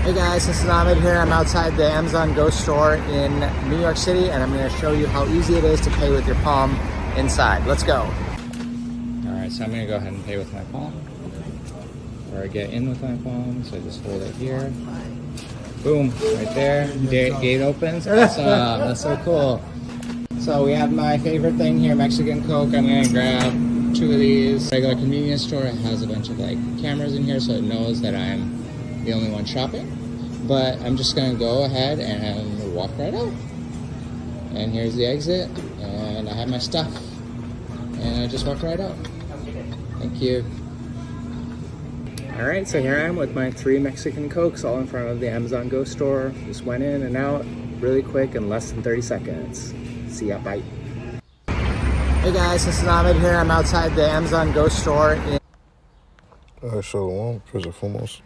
Hey guys, this is Ahmed here. I'm outside the Amazon Go store in New York City, and I'm going to show you how easy it is to pay with your palm inside. Let's go. All right, so I'm going to go ahead and pay with my palm, or get in with my palm. So I just hold it here. Boom, right there. Gate opens. Awesome. That's so cool. So we have my favorite thing here, Mexican Coke. I'm going to grab 2 of these. Regular convenience store. It has a bunch of like cameras in here, so it knows that I'm the only one shopping. But I'm just gonna go ahead and walk right out. And here's the exit, and I have my stuff. And I just walk right out. Thank you. All right, so here I am with my 3 Mexican Cokes all in front of the Amazon Go store. Just went in and out really quick in less than 30 seconds. See ya, bye. Hey guys, this is Ahmed here. I'm outside the Amazon Go store in... Shalom, first and foremost.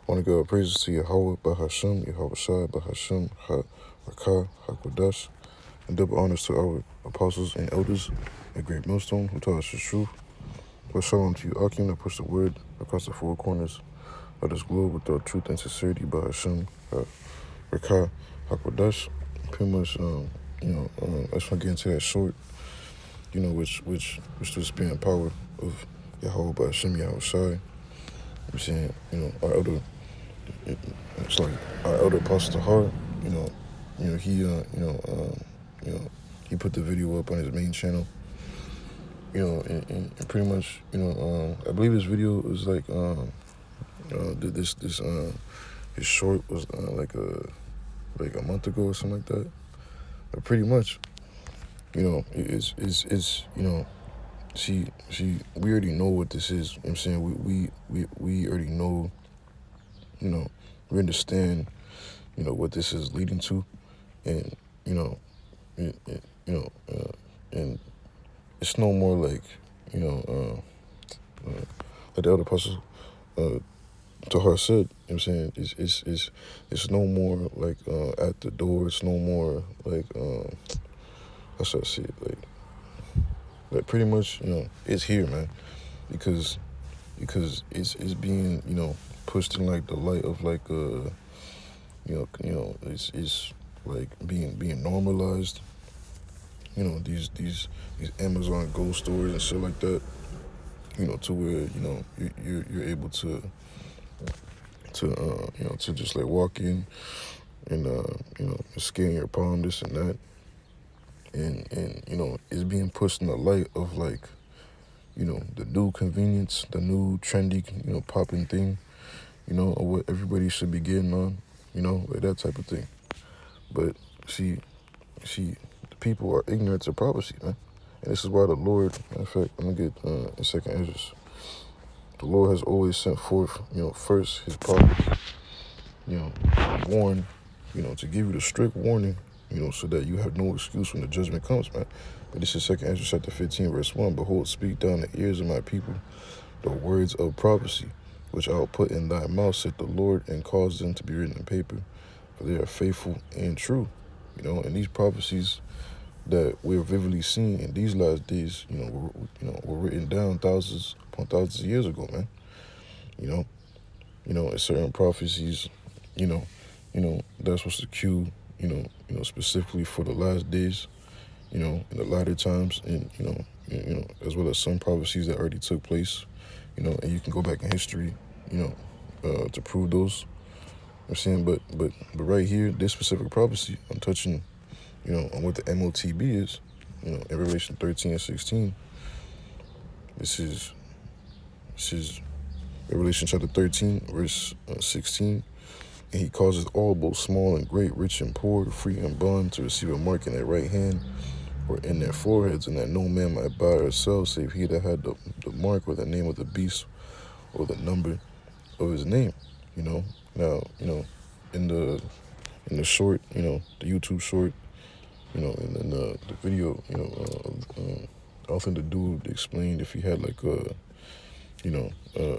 I want to give praises to Yahweh, Bahasham, Yahweh Shai, Bahasham, Rakah, HaKodesh, and double honors to our apostles and elders at Great Millstone who taught us the truth. But shalom to you, Akim, that push the word across the 4 corners of this globe with our truth and sincerity, Bahasham, Rakah, HaKodesh. Pretty much, I just want to get into that short, which was being power of Yahweh, Bahasham, Yahweh Shai. I'm saying, our elder, it's like our elder Pastor Hart, he put the video up on his main channel, and pretty much, I believe his video was like, his short was like a month ago or something like that. But pretty much, we already know what this is. I'm saying we already know, we understand, what this is leading to, and and it's no more like, like the elder apostle Tahar said. I'm saying it's no more like at the door. It's no more like how should I say it, like pretty much, it's here, man, because it's being, pushed in like the light of like it's like being normalized. These Amazon Go stores and shit like that. To where you're able to just like walk in and scan your palm, this and that. And it's being pushed in the light of like, the new convenience, the new trendy, popping thing, of what everybody should be getting on, like that type of thing. But see, the people are ignorant to prophecy, man. And this is why the Lord, in fact, I'm gonna get in 2nd Ezra. The Lord has always sent forth, first his prophets, warn, to give you the strict warning, so that you have no excuse when the judgment comes, man. But this is 2nd Ezra chapter 15, verse 1. Behold, speak down the ears of my people the words of prophecy, which I will put in thy mouth, said the Lord, and cause them to be written in paper, for they are faithful and true. And these prophecies that we're vividly seeing in these last days, were written down thousands upon thousands of years ago, man. And certain prophecies, that's what's the cue, specifically for the last days, in the latter times, and as well as some prophecies that already took place, and you can go back in history, to prove those. I'm saying, but right here, this specific prophecy, I'm touching, on what the MOTB is, in Revelation 13 and 16. This is Revelation chapter 13, verse 16. And he causes all, both small and great, rich and poor, free and bond, to receive a mark in their right hand or in their foreheads, and that no man might buy or sell save he that had the mark or the name of the beast or the number of his name. Now, in the short, the YouTube short, and then the video, I don't think the dude explained if he had like a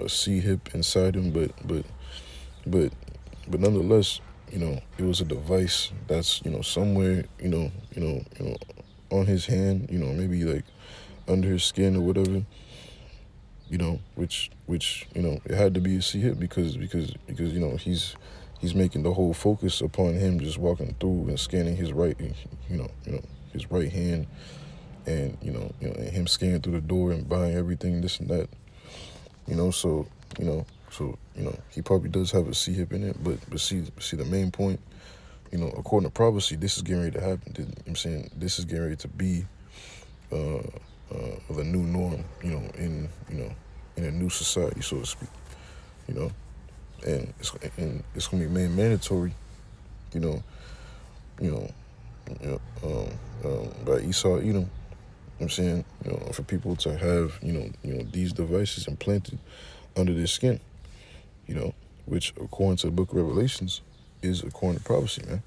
C hip inside him, but nonetheless, it was a device that's, somewhere, on his hand, maybe like under his skin or whatever, which it had to be a C hip because he's he's making the whole focus upon him just walking through and scanning his right, his right hand, and and him scanning through the door and buying everything, this and that. He probably does have a C hip in it, but see the main point. According to prophecy, this is getting ready to happen. You know what I'm saying? This is getting ready to be the new norm. In a new society, so to speak. And it's gonna be made mandatory. By Esau Edom. You know what I'm saying? For people to have these devices implanted under their skin. Which according to the Book of Revelations is according to prophecy, man.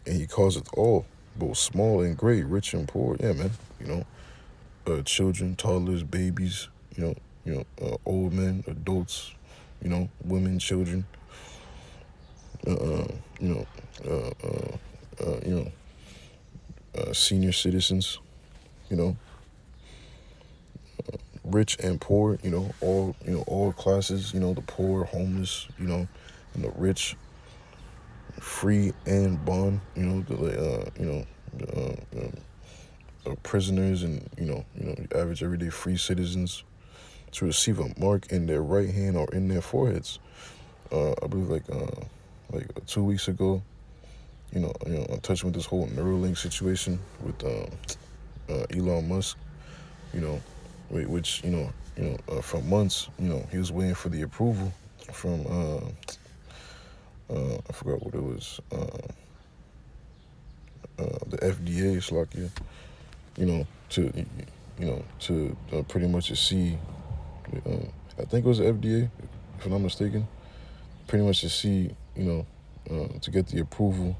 And he calls it all, both small and great, rich and poor. Yeah, man. Children, toddlers, babies. Old men, adults. Women, children. Senior citizens. Rich and poor. All classes. The poor, homeless. And the rich. Free and bond, prisoners and average everyday free citizens to receive a mark in their right hand or in their foreheads. I believe like 2 weeks ago, I'm touching with this whole Neuralink situation with Elon Musk, which for months, he was waiting for the approval from I forgot what it was. The FDA, Slovakia, to pretty much to see. I think it was the FDA, if I'm not mistaken. Pretty much to see, to get the approval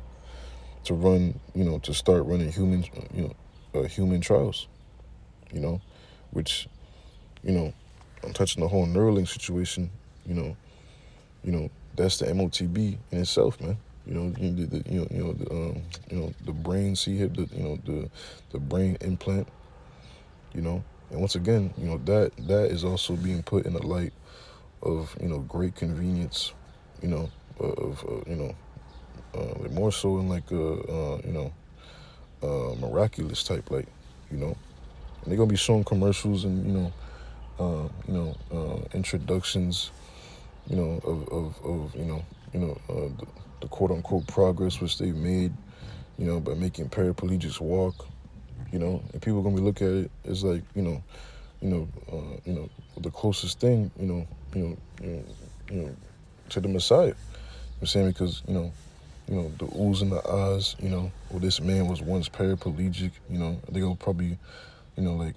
to run, to start running human trials. Which, I'm touching the whole Neuralink situation. That's the MOTB in itself, man. The brain C-hip, the brain implant. And once again, that is also being put in the light of great convenience. More so in like miraculous type, like and they're gonna be showing commercials and introductions. The quote unquote progress which they've made, by making paraplegics walk, and people are gonna be looking at it as like, the closest thing, to the Messiah. I'm saying because, the oohs and the ahs, well, this man was once paraplegic, they gonna probably,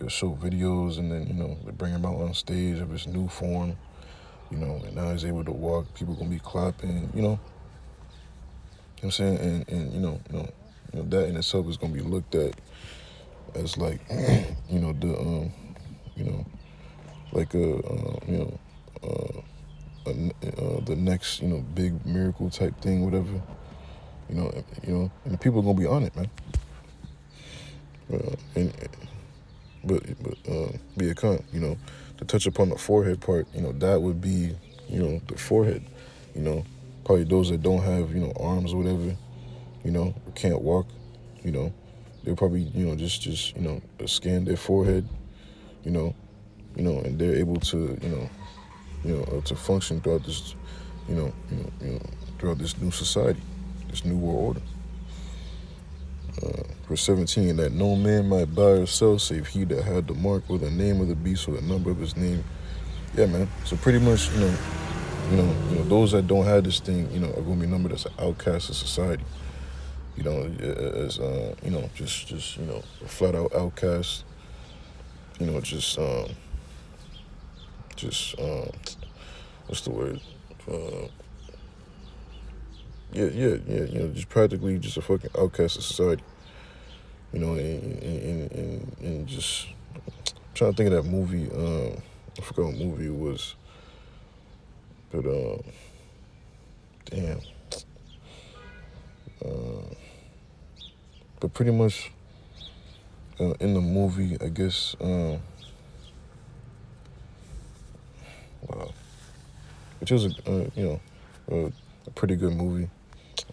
show videos and then, they bring him out on stage of his new form. And now he's able to walk. People gonna be clapping. You know what I'm saying? And that in itself is gonna be looked at as like, the next, big miracle type thing, whatever. And the people are gonna be on it, man. But be a cunt, to touch upon the forehead part, that would be, the forehead, probably those that don't have, arms or whatever, or can't walk, they'll probably, just scan their forehead, and they're able to, to function throughout this, throughout this new society, this new world order. Verse 17, that no man might buy or sell save he that had the mark or the name of the beast or the number of his name. Yeah, man. So pretty much, those that don't have this thing, are going to be numbered as an outcast of society. As just a flat out outcast. What's the word? Just practically just a fucking outcast of society. And just I'm trying to think of that movie. I forgot what movie it was. But damn. But pretty much in the movie, I guess. Wow. Which was a pretty good movie.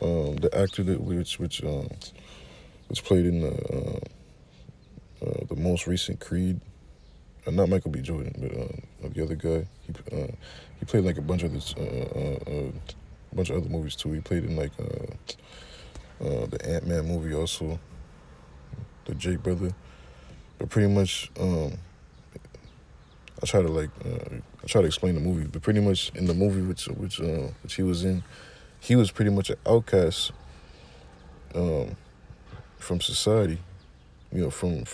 The actor that which played in the most recent Creed, not Michael B. Jordan, but the other guy. He played like a bunch of other movies too. He played in like the Ant-Man movie also, the Jake brother. But pretty much, I try to explain the movie. But pretty much in the movie which he was in, he was pretty much an outcast from society. You know, from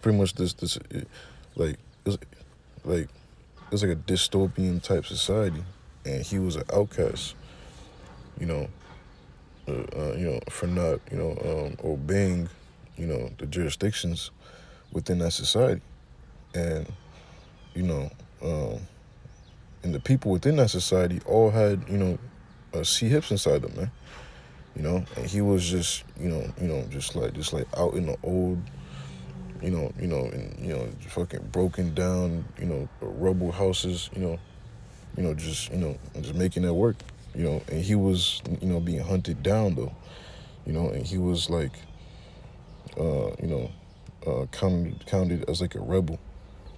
pretty much this like it was like a dystopian type society, and he was an outcast. You know, for not obeying the jurisdictions within that society, and and the people within that society all had C hips inside them, man. And he was just just like out in the old, fucking broken down, rubble houses, just making that work, and he was being hunted down though, and he was like counted as like a rebel,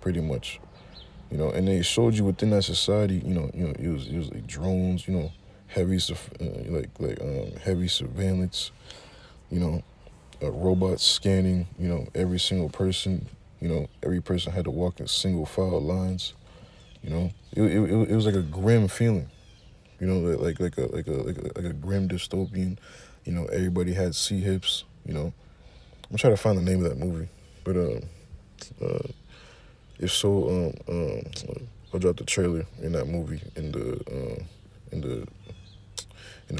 pretty much, and they showed you within that society, it was like drones, heavy heavy surveillance, robots scanning, every single person, every person had to walk in single file lines, it was like a grim feeling, like a grim dystopian, everybody had C hips, I'm trying to find the name of that movie, but if so, I'll drop the trailer in that movie in the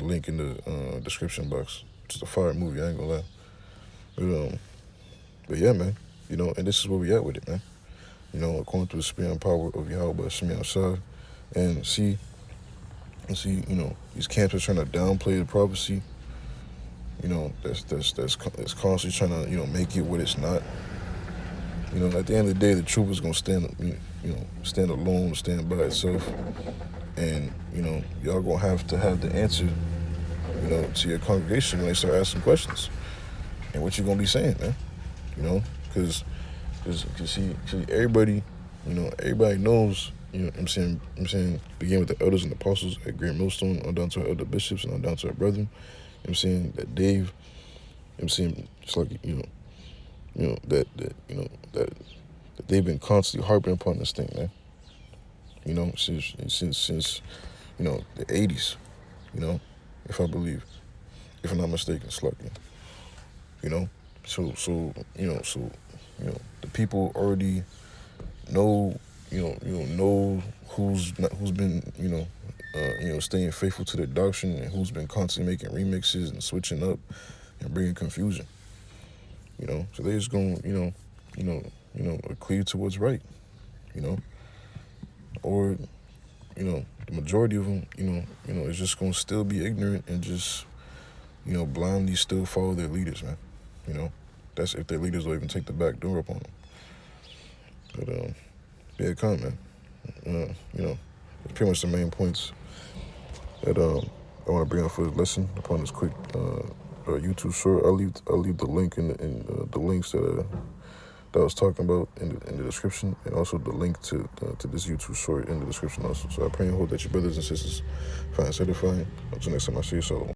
link in the description box. It's a fire movie, I ain't gonna lie. But yeah, man, and this is where we at with it, man. Going through the spirit and power of Yahweh Shemi outside, and see, these campers trying to downplay the prophecy. That's constantly trying to make it what it's not. At the end of the day, the truth is gonna stand alone, stand by itself, and y'all gonna have to have the answer, to your congregation when they start asking questions, and what you gonna be saying, man. Because see, everybody, everybody knows. I'm saying, begin with the elders and apostles at Great Millstone, on down to our elder bishops, and on down to our brethren. I'm saying that Dave. I'm saying just like that they've been constantly harping upon this thing, man. Since the 80s, if I believe, if I'm not mistaken, slugging. So the people already know, know who's been, staying faithful to their doctrine, and who's been constantly making remixes and switching up and bringing confusion. So they just gonna, cleave to what's right, or, the majority of them, is just gonna still be ignorant and just, blindly still follow their leaders, man. That's if their leaders will even take the back door up on them. But yeah, come, man. Pretty much the main points that I want to bring up for this lesson upon this quick YouTube short. I'll leave the link in the links that I was talking about in the description, and also the link to this YouTube short in the description also. So I pray and hope that your brothers and sisters find it edifying. Until next time I see you, so.